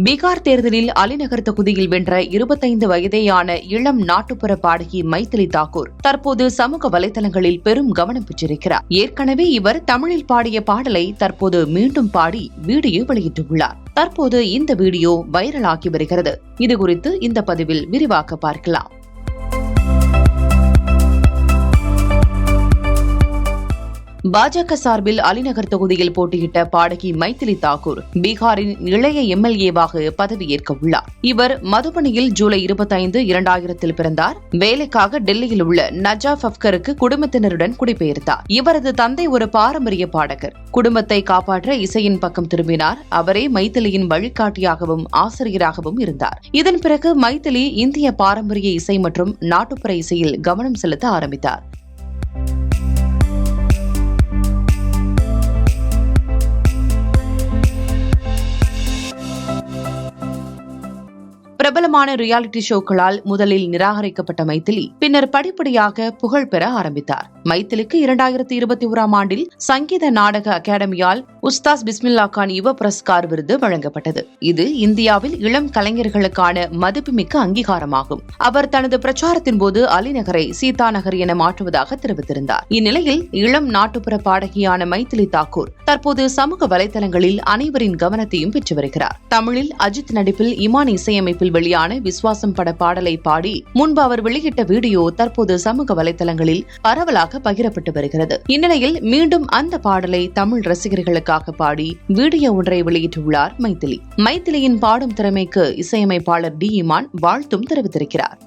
பீகார் தேர்தலில் அலிநகர் தொகுதியில் வென்ற 25 வயதேயான இளம் நாட்டுப்புற பாடகி மைதிலி தாக்கூர் தற்போது சமூக வலைதளங்களில் பெரும் கவனம் பெற்றிருக்கிறார். ஏற்கனவே இவர் தமிழில் பாடிய பாடலை தற்போது மீண்டும் பாடி வீடியோ வெளியிட்டுள்ளார். தற்போது இந்த வீடியோ வைரலாகி வருகிறது. இதுகுறித்து இந்த பதிவில் விரிவாக பார்க்கலாம். பாஜக சார்பில் அலிநகர் தொகுதியில் போட்டியிட்ட பாடகி மைதிலி தாக்கூர் பீகாரின் இளைய எம்எல்ஏவாக பதவியேற்க உள்ளார். இவர் மதுபனியில் ஜூலை 25, 2000 பிறந்தார். வேலைக்காக டெல்லியில் உள்ள நஜாப் அப்கருக்கு குடும்பத்தினருடன் குடிபெயர்ந்தார். இவரது தந்தை ஒரு பாரம்பரிய பாடகர். குடும்பத்தை காப்பாற்ற இசையின் பக்கம் திரும்பினார். அவரே மைதிலியின் வழிகாட்டியாகவும் ஆசிரியராகவும் இருந்தார். இதன் பிறகு மைதிலி இந்திய பாரம்பரிய இசை மற்றும் நாட்டுப்புற இசையில் கவனம் செலுத்த ஆரம்பித்தார். பிரபலமான ரியாலிட்டி ஷோக்களால் முதலில் நிராகரிக்கப்பட்ட மைதிலி பின்னர் படிப்படியாக புகழ் பெற ஆரம்பித்தார். மைதிலிக்கு 2021 ஆண்டில் சங்கீத நாடக அகாடமியால் உஸ்தாஸ் பிஸ்மில்லா கான் யுவ புரஸ்கார் விருது வழங்கப்பட்டது. இது இந்தியாவில் இளம் கலைஞர்களுக்கான மதிப்புமிக்க அங்கீகாரமாகும். அவர் தனது பிரச்சாரத்தின் போது அலிநகரை சீதா நகர் என மாற்றுவதாக தெரிவித்திருந்தார். இந்நிலையில் இளம் நாட்டுப்புற பாடகியான மைதிலி தாக்கூர் தற்போது சமூக வலைதளங்களில் அனைவரின் கவனத்தையும் பெற்று வருகிறார். தமிழில் அஜித் நடிப்பில் இமான் இசையமைப்பில் வெளியான விஸ்வாசம் பட பாடலை பாடி முன்பு அவர் வெளியிட்ட வீடியோ தற்போது சமூக வலைதளங்களில் பரவலாக பகிரப்பட்டு வருகிறது. இந்நிலையில் மீண்டும் அந்த பாடலை தமிழ் ரசிகர்களுக்காக பாடி வீடியோ ஒன்றை வெளியிட்டுள்ளார் மைதிலி. மைதிலியின் பாடும் திறமைக்கு இசையமைப்பாளர் டி இமான் வாழ்த்தும் தெரிவித்திருக்கிறார்.